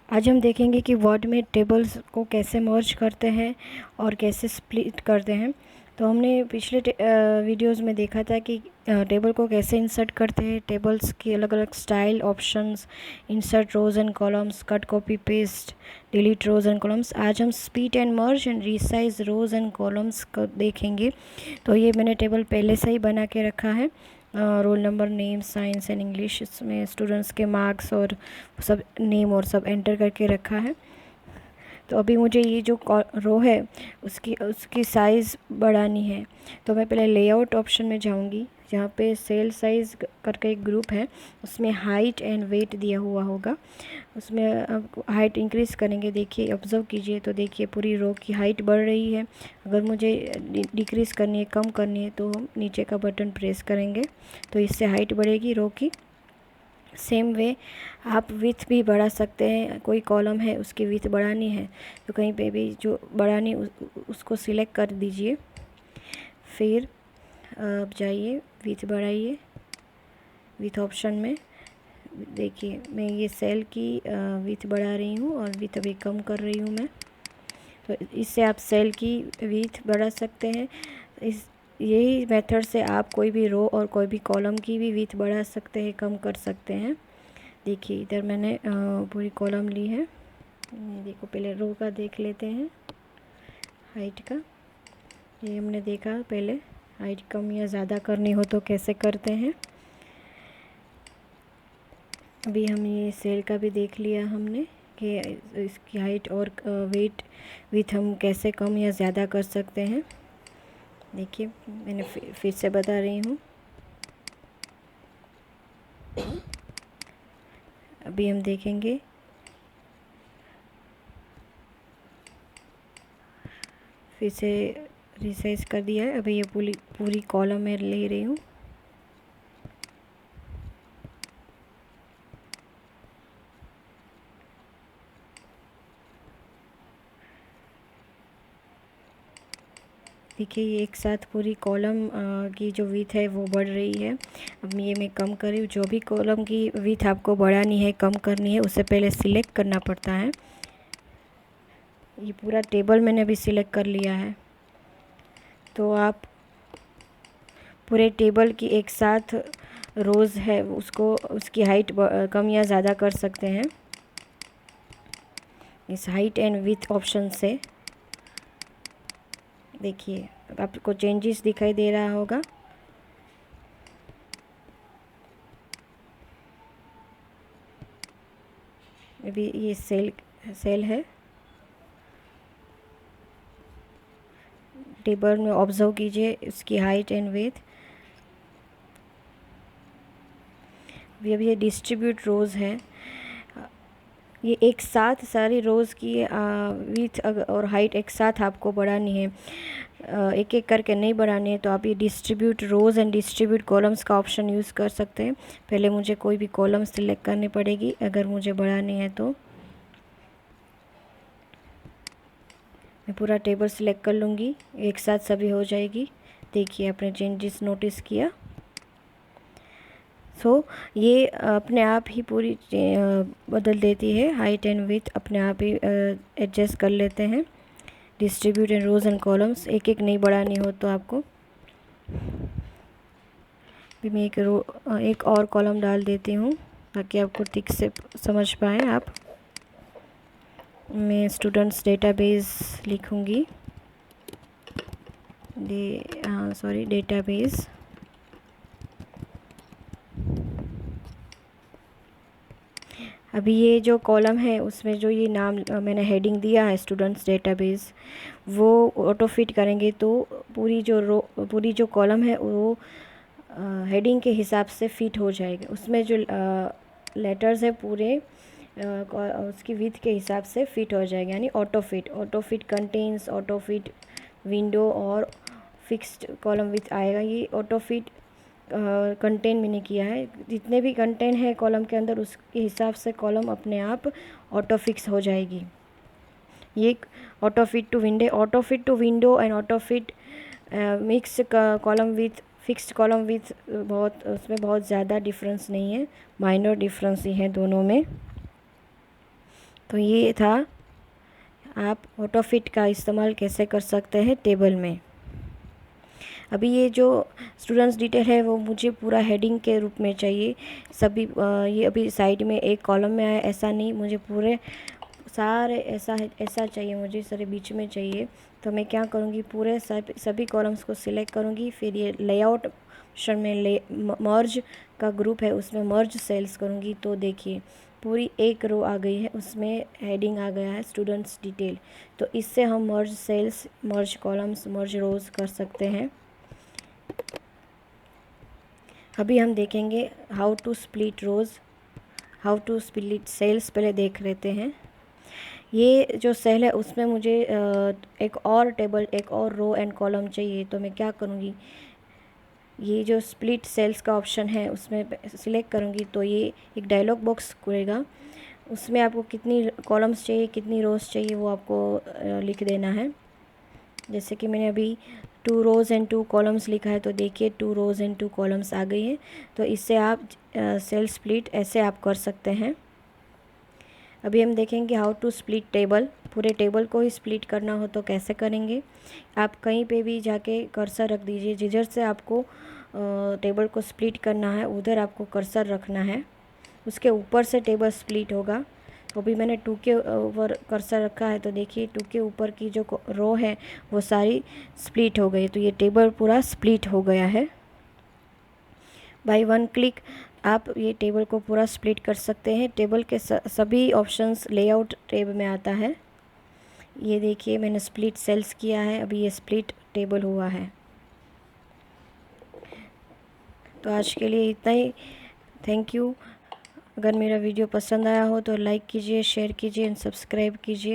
आज हम देखेंगे कि वर्ड में टेबल्स को कैसे मर्ज करते हैं और कैसे स्प्लिट करते हैं। तो हमने पिछले वीडियोस में देखा था कि टेबल को कैसे इंसर्ट करते हैं, टेबल्स की अलग अलग style, options, insert rows and columns, cut copy paste, delete rows and columns. आज हम split and merge and resize rows and columns को देखेंगे। तो ये मैंने टेबल पहले से ही बना के रखा है, roll number, name, science and English, इसमें स्टूडेंट्स के मार्क्स और सब नेम और सब एंटर करके रखा है। तो अभी मुझे ये जो रो है उसकी साइज़ बढ़ानी है। तो मैं पहले लेआउट ऑप्शन में जाऊंगी, जहाँ पे सेल साइज़ करके एक ग्रुप है, उसमें हाइट एंड वेट दिया हुआ होगा। उसमें हाइट इंक्रीज़ करेंगे, देखिए ऑब्ज़र्व कीजिए तो देखिए पूरी रो की हाइट बढ़ रही है। अगर मुझे डिक्रीज़ करनी है, कम करनी है, तो हम नीचे का बटन प्रेस करेंगे तो इससे हाइट बढ़ेगी रो की। सेम वे आप विथ भी बढ़ा सकते हैं। कोई कॉलम है उसकी विथ बढ़ानी है तो कहीं पे भी जो बढ़ानी उसको सिलेक्ट कर दीजिए, फिर आप जाइए विथ बढ़ाइए, विथ ऑप्शन में। देखिए मैं ये सेल की विथ बढ़ा रही हूँ और विथ अभी कम कर रही हूँ मैं। तो इससे आप सेल की विथ बढ़ा सकते हैं। इस यही मेथड से आप कोई भी रो और कोई भी कॉलम की भी विथ बढ़ा सकते हैं, कम कर सकते हैं। देखिए इधर मैंने पूरी कॉलम ली है। देखो पहले रो का देख लेते हैं, हाइट का। ये हमने देखा पहले, हाइट कम या ज़्यादा करनी हो तो कैसे करते हैं। अभी हम ये सेल का भी देख लिया हमने कि इसकी हाइट और वेट विथ हम कैसे कम या ज़्यादा कर सकते हैं। देखिए मैंने फिर से बता रही हूँ। अभी हम देखेंगे, फिर से रिसाइज कर दिया है। अभी ये पूरी कॉलम में ले रही हूँ। देखिए ये एक साथ पूरी कॉलम की जो विथ है वो बढ़ रही है। अब ये मैं कम कर रही हूँ। जो भी कॉलम की विथ आपको बढ़ानी है, कम करनी है, उससे पहले सिलेक्ट करना पड़ता है। ये पूरा टेबल मैंने अभी सिलेक्ट कर लिया है। तो आप पूरे टेबल की एक साथ रोज़ है उसको, उसकी हाइट कम या ज़्यादा कर सकते हैं इस हाइट एंड विथ ऑप्शन से। देखिए आपको चेंजेस दिखाई दे रहा होगा। अभी ये सेल है, टेबल में ऑब्जर्व कीजिए इसकी हाइट एंड विथ। अभी ये डिस्ट्रीब्यूट रोज़ है, ये एक साथ सारी रोज़ की विथ और हाइट एक साथ आपको बढ़ानी है, एक एक करके नहीं बढ़ानी है। तो आप ये distribute rows and distribute columns का ऑप्शन यूज़ कर सकते हैं। पहले मुझे कोई भी कॉलम सिलेक्ट करनी पड़ेगी अगर मुझे बढ़ानी है। तो मैं पूरा टेबल सिलेक्ट कर लूँगी, एक साथ सभी हो जाएगी। देखिए आपने चेंजेस नोटिस किया। सो ये अपने आप ही पूरी बदल देती है, हाइट एंड विथ अपने आप ही एडजस्ट कर लेते हैं। Distribute and rows and columns एक एक नहीं बढ़ानी हो तो आपको। भी मैं एक और कॉलम डाल देती हूँ ताकि आपको ठीक से समझ पाए आप। मैं स्टूडेंट्स डेटाबेस लिखूँगी, डेटाबेस। अभी ये जो कॉलम है उसमें जो ये नाम मैंने हेडिंग दिया है स्टूडेंट्स डेटाबेस, वो ऑटो फिट करेंगे तो पूरी जो कॉलम है वो हेडिंग के हिसाब से फिट हो जाएगा। उसमें जो लेटर्स है पूरे उसकी विथ के हिसाब से फिट हो जाएगा, यानी auto fit contains, auto fit window और फिक्स्ड कॉलम विथ आएगा। ये ऑटो फिट कंटेंट मैंने किया है, जितने भी कंटेंट है कॉलम के अंदर उसके हिसाब से कॉलम अपने आप ऑटो फिक्स हो जाएगी। ये auto fit to window and auto fit mix column with fixed column with बहुत, उसमें बहुत ज़्यादा डिफरेंस नहीं है, माइनर डिफरेंस ही है दोनों में। तो ये था आप ऑटो फिट का इस्तेमाल कैसे कर सकते हैं टेबल में। अभी ये जो स्टूडेंट्स डिटेल है वो मुझे पूरा हेडिंग के रूप में चाहिए सभी। ये अभी साइड में एक कॉलम में आया, ऐसा नहीं, मुझे पूरे सारे ऐसा चाहिए, मुझे सारे बीच में चाहिए। तो मैं क्या करूँगी, पूरे सभी कॉलम्स को सिलेक्ट करूँगी, फिर ये लेआउट ऑप्शन में मर्ज का ग्रुप है उसमें मर्ज सेल्स करूँगी। तो देखिए पूरी एक रो आ गई है, उसमें हेडिंग आ गया है स्टूडेंट्स डिटेल। तो इससे हम मर्ज सेल्स, मर्ज कॉलम्स, मर्ज रोज़ कर सकते हैं। अभी हम देखेंगे how to split rows, how to split cells पहले देख लेते हैं। ये जो सेल है उसमें मुझे एक और टेबल, एक और रो एंड कॉलम चाहिए। तो मैं क्या करूँगी, ये जो स्प्लिट सेल्स का ऑप्शन है उसमें सिलेक्ट करूँगी। तो ये एक डायलॉग बॉक्स खुलेगा, उसमें आपको कितनी कॉलम्स चाहिए, कितनी रोज़ चाहिए, वो आपको लिख देना है। जैसे कि मैंने अभी 2 रोज़ एंड 2 कॉलम्स लिखा है, तो देखिए 2 रोज़ एंड 2 कॉलम्स आ गई है। तो इससे आप सेल स्प्लिट ऐसे आप कर सकते हैं। अभी हम देखेंगे हाउ टू स्प्लिट टेबल। पूरे टेबल को ही स्प्लिट करना हो तो कैसे करेंगे। आप कहीं पे भी जाके कर्सर रख दीजिए, जिधर से आपको टेबल को स्प्लिट करना है उधर आपको कर्सर रखना है, उसके ऊपर से टेबल स्प्लिट होगा। तो अभी मैंने 2 के ऊपर कर्सर रखा है, तो देखिए 2 के ऊपर की जो रो है वो सारी स्प्लिट हो गई। तो ये टेबल पूरा स्प्लिट हो गया है। बाय 1 क्लिक आप ये टेबल को पूरा स्प्लिट कर सकते हैं। टेबल के सभी ऑप्शंस लेआउट टैब में आता है। ये देखिए मैंने स्प्लिट सेल्स किया है, अभी ये स्प्लिट टेबल हुआ है। तो आज के लिए इतना ही। Thank you. अगर मेरा वीडियो पसंद आया हो तो लाइक कीजिए, शेयर कीजिए एंड सब्सक्राइब कीजिए।